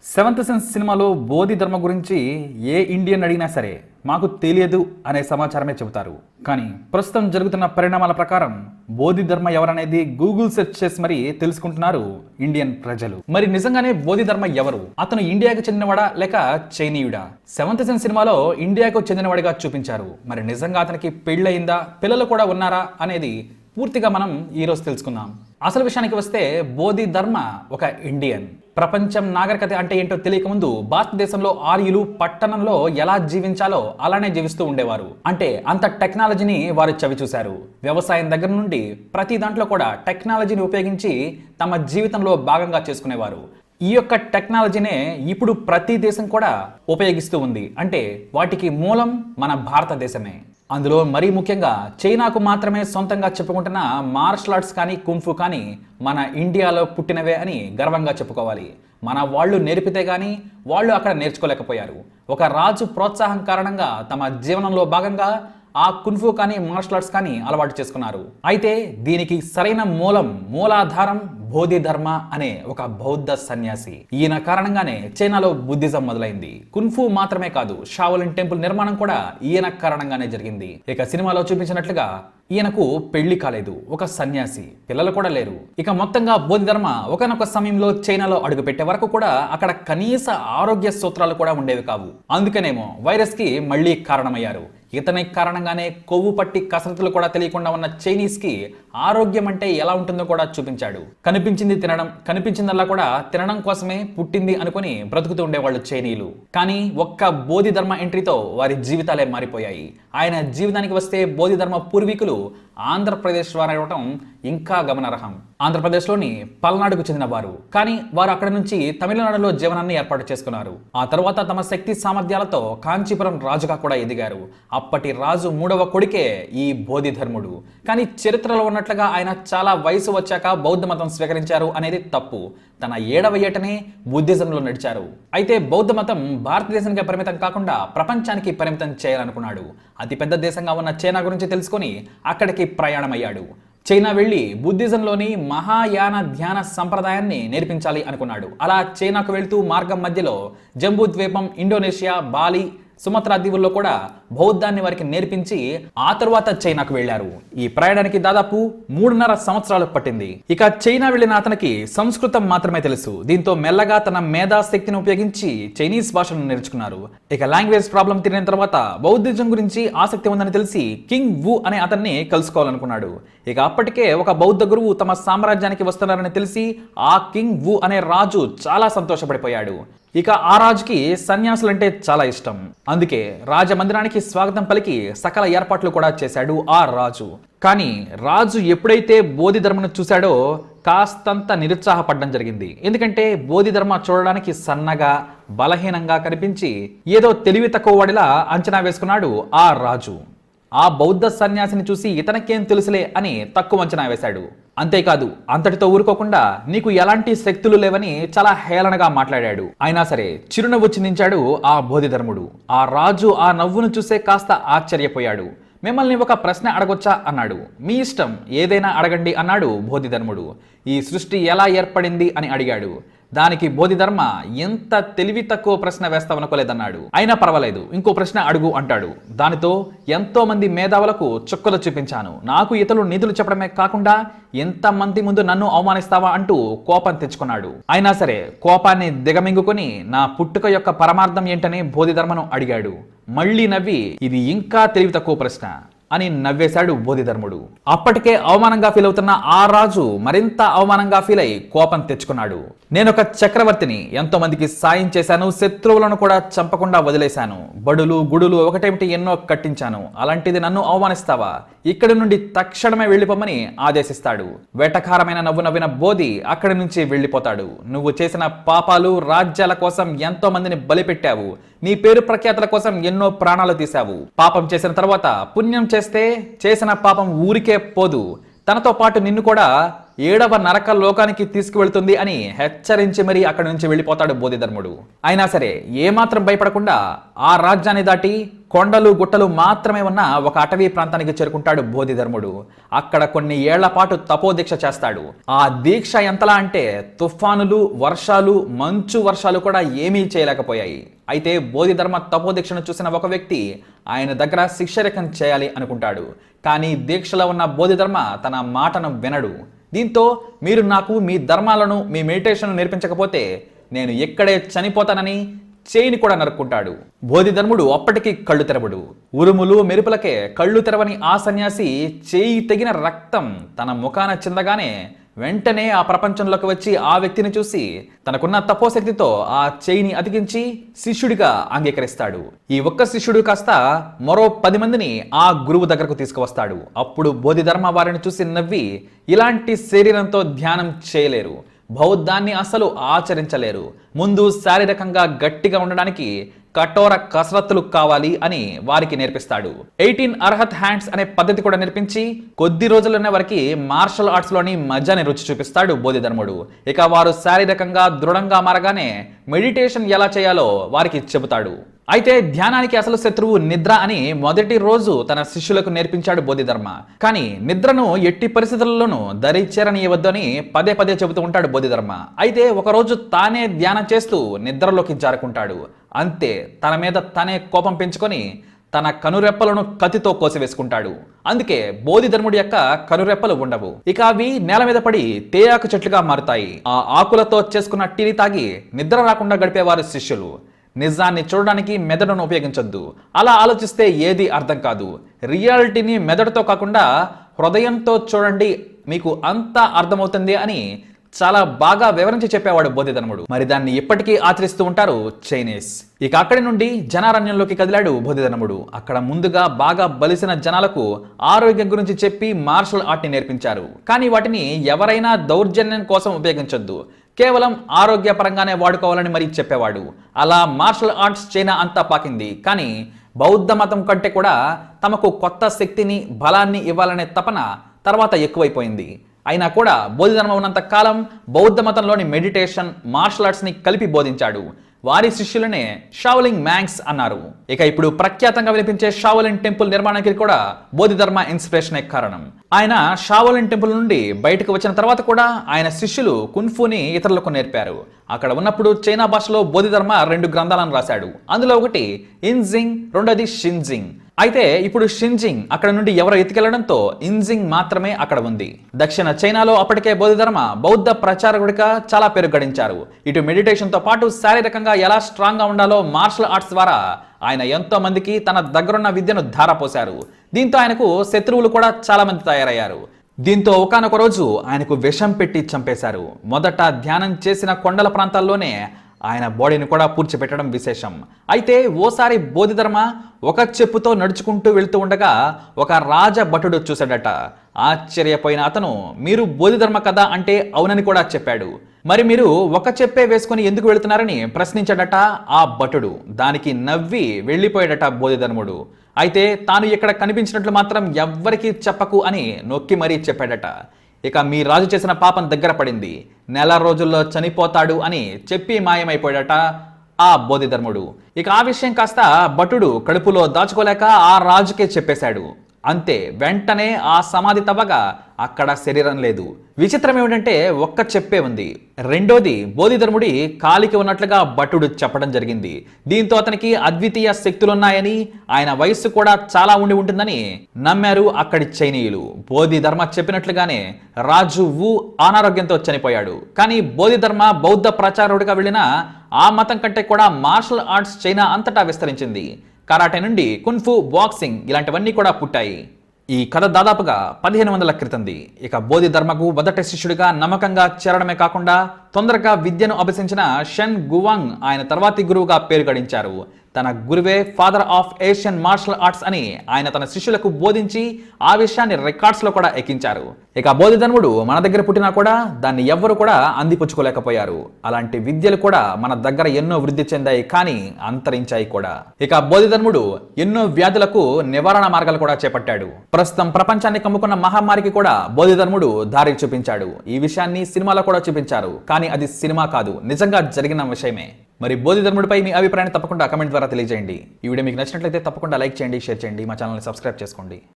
Seventh sense సినిమాలో బోధి ధర్మ గురించి ఏ ఇండియన్ అడిగినా సరే మాకు తెలియదు అనే సమాచారమే చెబుతారు. కానీ ప్రస్తుతం జరుగుతున్న పరిణామాల ప్రకారం బోధి ధర్మ ఎవరనేది గూగుల్ సెర్చ్ చేసి మరీ తెలుసుకుంటున్నారు ఇండియన్ ప్రజలు. మరి నిజంగానే బోధి ధర్మ ఎవరు? అతను ఇండియాకు చెందినవాడా లేక చైనీయుడా? సెవెంత్ సెన్స్ సినిమాలో ఇండియాకు చెందినవాడిగా చూపించారు. మరి నిజంగా అతనికి పెళ్ళయిందా, పిల్లలు కూడా ఉన్నారా అనేది పూర్తిగా మనం ఈరోజు తెలుసుకుందాం. అసలు విషయానికి వస్తే బోధి ధర్మ ఒక ఇండియన్. ప్రపంచం నాగరికత అంటే ఏంటో తెలియకముందు భారతదేశంలో ఆర్యులు పట్టణంలో ఎలా జీవించాలో అలానే జీవిస్తూ ఉండేవారు. అంటే అంత టెక్నాలజీని వారు చవి చూశారు. వ్యవసాయం దగ్గర నుండి ప్రతి దాంట్లో కూడా టెక్నాలజీని ఉపయోగించి తమ జీవితంలో భాగంగా చేసుకునేవారు. ఈ యొక్క టెక్నాలజీనే ఇప్పుడు ప్రతి దేశం కూడా ఉపయోగిస్తూ ఉంది. అంటే వాటికి మూలం మన భారతదేశమే. అందులో మరీ ముఖ్యంగా చైనాకు మాత్రమే సొంతంగా చెప్పుకుంటున్న మార్షల్ ఆర్ట్స్ కానీ కుంఫు కానీ మన ఇండియాలో పుట్టినవే అని గర్వంగా చెప్పుకోవాలి. మన వాళ్ళు నేర్పితే కానీ వాళ్ళు అక్కడ నేర్చుకోలేకపోయారు. ఒక రాజు ప్రోత్సాహం కారణంగా తమ జీవనంలో భాగంగా ఆ కున్ఫు కానీ మార్షల్ ఆర్ట్స్ కానీ అలవాటు చేసుకున్నారు. అయితే దీనికి సరైన మూలాధారం బోధి ధర్మ అనే ఒక బౌద్ధ సన్యాసి. ఈయన కారణంగానే చైనాలో బుద్ధిజం మొదలైంది. కున్ఫు మాత్రమే కాదు, షావలిన్ టెంపుల్ నిర్మాణం కూడా ఈయన కారణంగానే జరిగింది. ఇక సినిమాలో చూపించినట్లుగా ఈయనకు పెళ్లి కాలేదు, ఒక సన్యాసి, పిల్లలు కూడా లేరు. ఇక మొత్తంగా బోధి ధర్మ ఒకనొక సమయంలో చైనాలో అడుగు పెట్టే వరకు కూడా అక్కడ కనీస ఆరోగ్య సూత్రాలు కూడా ఉండేవి కావు. అందుకనేమో వైరస్ కి మళ్లీ కారణమయ్యారు. ఇతని కారణంగానే కొవ్వు పట్టి కసరత్తులు కూడా తెలియకుండా ఉన్న చైనీస్ కి ఆరోగ్యం అంటే ఎలా ఉంటుందో కూడా చూపించాడు. కనిపించింది తినడం, కనిపించిందల్లా కూడా తినడం కోసమే పుట్టింది అనుకుని బ్రతుకుతూ ఉండేవాళ్ళు చైనీయులు. కానీ ఒక్క బోధి ధర్మ ఎంట్రీతో వారి జీవితాలే మారిపోయాయి. ఆయన జీవితానికి వస్తే బోధి ధర్మ పూర్వీకులు ఆంధ్రప్రదేశ్ వారవటం ఇంకా గమనార్హం. ఆంధ్రప్రదేశ్లోని పల్నాడుకు చెందిన వారు. కానీ వారు అక్కడి నుంచి తమిళనాడులో జీవనాన్ని ఏర్పాటు చేసుకున్నారు. ఆ తర్వాత తమ శక్తి సామర్థ్యాలతో కాంచీపురం రాజుగా కూడా ఎదిగారు. అప్పటి రాజు 3వ కొడుకే ఈ బోధి ధర్ముడు. కానీ చరిత్రలో ఉన్నట్లుగా ఆయన చాలా వయసు వచ్చాక బౌద్ధ మతం స్వీకరించారు అనేది తప్పు. తన 7వ ఏటనే బుద్ధిజంలో నడిచారు. అయితే బౌద్ధ మతం భారతదేశానికి పరిమితం కాకుండా ప్రపంచానికి పరిమితం చేయాలనుకున్నాడు. అతిపెద్ద దేశంగా ఉన్న చైనా గురించి తెలుసుకొని అక్కడికి ప్రయాణమయ్యాడు. చైనా వెళ్లి బుద్ధిజంలోని మహాయాన ధ్యాన సంప్రదాయాన్ని నేర్పించాలి అనుకున్నాడు. అలా చైనాకు వెళ్తూ మార్గం మధ్యలో జంబూ ద్వీపం, ఇండోనేషియా, బాలి, సుమత్రా దీవుల్లో కూడా బౌద్ధాన్ని వారికి నేర్పించి ఆ తరువాత చైనాకు వెళ్లారు. ఈ ప్రయాణానికి దాదాపు 3.5 సంవత్సరాలు పట్టింది. ఇక చైనా వెళ్లిన అతనికి సంస్కృతం మాత్రమే తెలుసు. దీంతో మెల్లగా తన మేధాశక్తిని ఉపయోగించి చైనీస్ భాషను నేర్చుకున్నారు. ఇక లాంగ్వేజ్ ప్రాబ్లం తీరిన తర్వాత బౌద్ధిజం గురించి ఆసక్తి ఉందని తెలిసి కింగ్ వు అనే అతన్ని కలుసుకోవాలనుకున్నాడు. ఇక అప్పటికే ఒక బౌద్ధ గురువు తమ సామ్రాజ్యానికి వస్తున్నారని తెలిసి ఆ కింగ్ వు అనే రాజు చాలా సంతోషపడిపోయాడు. ఇక ఆ రాజుకి సన్యాసులంటే చాలా ఇష్టం. అందుకే రాజమందిరానికి స్వాగతం పలికి సకల ఏర్పాట్లు కూడా చేశాడు ఆ రాజు. కానీ రాజు ఎప్పుడైతే బోధి ధర్మను చూశాడో కాస్తంత నిరుత్సాహపడడం జరిగింది. ఎందుకంటే బోధి ధర్మ చూడడానికి సన్నగా, బలహీనంగా కనిపించి ఏదో తెలివి తక్కువ వాడిలా అంచనా వేసుకున్నాడు ఆ రాజు. ఆ బౌద్ధ సన్యాసిని చూసి ఇతనికేం తెలుసులే అని తక్కువ అంచనా వేశాడు. అంతేకాదు అంతటితో ఊరుకోకుండా నీకు ఎలాంటి శక్తులు లేవని చాలా హేళనగా మాట్లాడాడు. అయినా సరే చిరునవ్వు చిందించాడు ఆ బోధిధర్ముడు. ఆ రాజు ఆ నవ్వును చూసే కాస్త ఆశ్చర్యపోయాడు. మిమ్మల్ని ఒక ప్రశ్న అడగొచ్చా అన్నాడు. మీ ఇష్టం, ఏదైనా అడగండి అన్నాడు బోధిధర్ముడు. ఈ సృష్టి ఎలా ఏర్పడింది అని అడిగాడు. దానికి బోధిధర్మ ఎంత తెలివి తక్కువ ప్రశ్న వేస్తావనుకోలేదన్నాడు. అయినా పర్వాలేదు, ఇంకో ప్రశ్న అడుగు అంటాడు. దానితో ఎంతో మంది మేధావులకు చుక్కలు చూపించాను. నాకు ఇతరులు నిధులు చెప్పడమే కాకుండా ఎంతమంది ముందు నన్ను అవమానిస్తావా అంటూ కోపం తెచ్చుకున్నాడు. అయినా సరే కోపాన్ని దిగమింగుకొని నా పుట్టుక యొక్క పరమార్థం ఏంటని బోధిధర్మను అడిగాడు. మళ్ళీ నవ్వి ఇది ఇంకా తెలివి తక్కువ ప్రశ్న అని నవ్వేశాడు బోధిధర్ముడు. అప్పటికే అవమానంగా ఫీల్ అవుతున్న ఆ రాజు మరింత అవమానంగా ఫీల్ అయి కోపం తెచ్చుకున్నాడు. నేనొక చక్రవర్తిని, ఎంతో మందికి సాయం చేశాను, శత్రువులను కూడా చంపకుండా వదిలేశాను, బడులు గుడులు ఒకటేమిటి ఎన్నో కట్టించాను, అలాంటిది నన్ను అవమానిస్తావా? ఇక్కడి నుండి తక్షణమే వెళ్లిపోమని ఆదేశిస్తాడు. వేటకారమైన నవ్వు నవ్విన బోధి అక్కడి నుంచి వెళ్లిపోతాడు. నువ్వు చేసిన పాపాలు, రాజ్యాల కోసం ఎంతో మందిని బలిపెట్టావు, నీ పేరు ప్రఖ్యాతుల కోసం ఎన్నో ప్రాణాలు తీశావు. పాపం చేసిన తర్వాత పుణ్యం చేస్తే చేసిన పాపం ఊరికే పోదు, తనతో పాటు నిన్ను కూడా ఏడవ నరక లోకానికి తీసుకువెళ్తుంది అని హెచ్చరించి మరీ అక్కడి నుంచి వెళ్ళిపోతాడు బోధిధర్ముడు. అయినా సరే ఏమాత్రం భయపడకుండా ఆ రాజ్యాన్ని దాటి కొండలు గుట్టలు మాత్రమే ఉన్న ఒక అటవీ ప్రాంతానికి చేరుకుంటాడు బోధిధర్ముడు. అక్కడ కొన్ని ఏళ్ల పాటు తపోదీక్ష చేస్తాడు. ఆ దీక్ష ఎంతలా అంటే తుఫానులు, వర్షాలు, మంచు వర్షాలు కూడా ఏమీ చేయలేకపోయాయి. అయితే బోధిధర్మ తపోదీక్షను చూసిన ఒక వ్యక్తి ఆయన దగ్గర శిష్యరికం చేయాలి అనుకుంటాడు. కానీ దీక్షలో ఉన్న బోధిధర్మ తన మాటను వినడు. దీంతో మీరు నాకు మీ ధర్మాలను, మీ మెడిటేషన్ నేర్పించకపోతే నేను ఇక్కడే చనిపోతానని చేయిని కూడా నరుక్కుంటాడు. బోధిధర్ముడు అప్పటికి కళ్ళు తెరవడు. ఉరుములు మెరుపులకే కళ్ళు తెరవని ఆ సన్యాసి చేయి తెగిన రక్తం తన ముఖాన చిందగానే వెంటనే ఆ ప్రపంచంలోకి వచ్చి ఆ వ్యక్తిని చూసి తనకున్న తపోశక్తితో ఆ చేయిని అతికించి శిష్యుడిగా అంగీకరిస్తాడు. ఈ ఒక్క శిష్యుడు కాస్త మరో 10 మందిని ఆ గురువు దగ్గరకు తీసుకువస్తాడు. అప్పుడు బోధిధర్మ వారిని చూసి నవ్వి, ఇలాంటి శరీరంతో ధ్యానం చేయలేరు, బౌద్ధాన్ని అసలు ఆచరించలేరు, ముందు శారీరకంగా గట్టిగా ఉండడానికి కఠోర కసరత్తులు కావాలి అని వారికి నేర్పిస్తాడు. 18 అర్హత్ హ్యాండ్స్ అనే పద్ధతి కూడా నేర్పించి కొద్ది రోజుల్లోనే వారికి మార్షల్ ఆర్ట్స్ లోని మజాని రుచి చూపిస్తాడు బోధిధర్ముడు. ఇక వారు శారీరకంగా దృఢంగా మారగానే మెడిటేషన్ ఎలా చేయాలో వారికి చెబుతాడు. అయితే ధ్యానానికి అసలు శత్రువు నిద్ర అని మొదటి రోజు తన శిష్యులకు నేర్పించాడు బోధిధర్మ. కానీ నిద్రను ఎట్టి పరిస్థితుల్లోనూ దరి చేరనీయవద్దని పదే పదే చెబుతూ ఉంటాడు బోధిధర్మ. అయితే ఒకరోజు తానే ధ్యానం చేస్తూ నిద్రలోకి జారుకుంటాడు. అంతే, తన మీద తనే కోపం పెంచుకొని తన కనురెప్పలను కత్తితో కోసివేసుకుంటాడు. అందుకే బోధిధర్ముడి యొక్క కనురెప్పలు ఉండవు. ఇక అవి నేల మీద పడి తేయాకు చెట్లుగా మారుతాయి. ఆ ఆకులతో చేసుకున్న టీని తాగి నిద్ర రాకుండా గడిపేవారు శిష్యులు. నిజాన్ని చూడడానికి మెదడును ఉపయోగించొద్దు. అలా ఆలోచిస్తే ఏది అర్థం కాదు. రియాలిటీని మెదడుతో కాకుండా హృదయంతో చూడండి, మీకు అంతా అర్థమవుతుంది అని చాలా బాగా వివరించి చెప్పేవాడు బోధిధర్ముడు. మరి దాన్ని ఇప్పటికీ ఆచరిస్తూ ఉంటారు చైనీస్. ఇక అక్కడి నుండి జనారణ్యంలోకి కదిలాడు బోధిధర్ముడు. అక్కడ ముందుగా బాగా బలిసిన జనాలకు ఆరోగ్యం గురించి చెప్పి మార్షల్ ఆర్ట్ ని నేర్పించారు. కానీ వాటిని ఎవరైనా దౌర్జన్యం కోసం ఉపయోగించొద్దు, కేవలం ఆరోగ్యపరంగానే వాడుకోవాలని మరీ చెప్పేవాడు. అలా మార్షల్ ఆర్ట్స్ చైనా అంతా పాకింది. కానీ బౌద్ధ మతం కంటే కూడా తమకు కొత్త శక్తిని, బలాన్ని ఇవ్వాలనే తపన తర్వాత ఎక్కువైపోయింది. అయినా కూడా బోధిధర్మ ఉన్నంత కాలం బౌద్ధ మతంలోని మెడిటేషన్, మార్షల్ ఆర్ట్స్ ని కలిపి బోధించాడు. వారి శిష్యులనే షావోలింగ్ మ్యాంగ్స్ అన్నారు. ఇక ఇప్పుడు ప్రఖ్యాతంగా వినిపించే షావోలిన్ టెంపుల్ నిర్మాణానికి కూడా బోధిధర్మ ఇన్స్పిరేషనే కారణం. ఆయన షావోలిన్ టెంపుల్ నుండి బయటకు వచ్చిన తర్వాత కూడా ఆయన శిష్యులు కున్ఫూని ఇతరులకు నేర్పారు. అక్కడ ఉన్నప్పుడు చైనా భాషలో బోధిధర్మ 2 గ్రంథాలను రాశాడు. అందులో ఒకటి ఇన్జింగ్, రెండోది షిన్జింగ్. అయితే ఇప్పుడు షిన్జింగ్ అక్కడ నుండి ఎవరో ఎత్తుకెళ్లడంతో ఇన్జింగ్ మాత్రమే అక్కడ ఉంది. దక్షిణ చైనాలో అప్పటికే బోధిధర్మ బౌద్ధ ప్రచారకుడిగా చాలా పేరు గడించారు. ఇటు మెడిటేషన్ తో పాటు శారీరకంగా ఎలా స్ట్రాంగ్ గా ఉండాలో మార్షల్ ఆర్ట్స్ ద్వారా ఆయన ఎంతో మందికి తన దగ్గరున్న విద్యను ధారపోశారు. దీంతో ఆయనకు శత్రువులు కూడా చాలా మంది తయారయ్యారు. దీంతో ఒకానొక రోజు ఆయనకు విషం పెట్టి చంపేశారు. మొదట ధ్యానం చేసిన కొండల ప్రాంతాల్లోనే ఆయన బాడీని కూడా పూడ్చిపెట్టడం విశేషం. అయితే ఓసారి బోధిధర్మ ఒక చెప్పుతో నడుచుకుంటూ వెళ్తూ ఉండగా ఒక రాజభటుడు చూశాడట. ఆశ్చర్యపోయిన అతను, మీరు బోధిధర్మ కదా అంటే అవునని కూడా చెప్పాడు. మరి మీరు ఒక చెప్పే వేసుకుని ఎందుకు వెళుతున్నారని ప్రశ్నించాడట ఆ భటుడు. దానికి నవ్వి వెళ్ళిపోయాడట బోధిధర్ముడు. అయితే తాను ఇక్కడ కనిపించినట్లు మాత్రం ఎవ్వరికీ చెప్పకు అని నొక్కి మరీ చెప్పాడట. ఇక మీ రాజు చేసిన పాపం దగ్గర పడింది, నెల రోజుల్లో చనిపోతాడు అని చెప్పి మాయమైపోయాడట ఆ బోధిధర్ముడు. ఇక ఆ విషయం కాస్త భటుడు కడుపులో దాచుకోలేక ఆ రాజుకే చెప్పేశాడు. అంతే, వెంటనే ఆ సమాధి తవ్వగా అక్కడ శరీరం లేదు. విచిత్రం ఏమిటంటే ఒక్క చెప్పే ఉంది. రెండోది బోధిధర్ముడి కాలికి ఉన్నట్లుగా భటుడు చెప్పడం జరిగింది. దీంతో అతనికి అద్వితీయ శక్తులున్నాయని, ఆయన వయస్సు కూడా చాలా ఉండి ఉంటుందని నమ్మారు అక్కడి చైనీయులు. బోధిధర్మ చెప్పినట్లుగానే రాజు వు అనారోగ్యంతో చనిపోయాడు. కానీ బోధిధర్మ బౌద్ధ ప్రచారుడిగా వెళ్ళిన ఆ మతం కంటే కూడా మార్షల్ ఆర్ట్స్ చైనా అంతటా విస్తరించింది. కరాటే నుండి కున్ఫు, బాక్సింగ్ ఇలాంటివన్నీ కూడా పుట్టాయి. ఈ కథ దాదాపుగా 1500 క్రితంది. ఇక బోధిధర్మకు మొదటి శిష్యుడిగా నమ్మకంగా చేరడమే కాకుండా తొందరగా విద్యను అభ్యసించిన షెన్ గువాంగ్ ఆయన తర్వాతి గురువుగా పేరు గడించారు. తన గురువే father of Asian martial arts అని ఆయన తన శిష్యులకు బోధించి ఆ విషయాన్ని రికార్డ్స్ లో కూడా ఎక్కించారు. ఇక బోధిధర్ముడు మన దగ్గర పుట్టినా కూడా దాన్ని ఎవ్వరు కూడా అందిపుచ్చుకోలేకపోయారు. అలాంటి విద్యలు కూడా మన దగ్గర ఎన్నో వృద్ధి చెందాయి, కానీ అంతరించాయి కూడా. ఇక బోధిధర్ముడు ఎన్నో వ్యాధులకు నివారణ మార్గాలు కూడా చేపట్టాడు. ప్రస్తుతం ప్రపంచాన్ని కమ్ముకున్న మహమ్మారికి కూడా బోధిధర్ముడు దారి చూపించాడు. ఈ విషయాన్ని సినిమాలో కూడా చూపించారు, కానీ అది సినిమా కాదు, నిజంగా జరిగిన విషయమే. మరి బోధిధర్ముడిపై మీ అభిప్రాయాన్ని తప్పకుండా కమెంట్ ద్వారా తెలియజేయండి. ఈ వీడియో మీకు నచ్చినట్లయితే తప్పకుండా లైక్ చేయండి, షేర్ చేయండి, మా ఛానల్ని సబ్స్క్రైబ్ చేసుకోండి.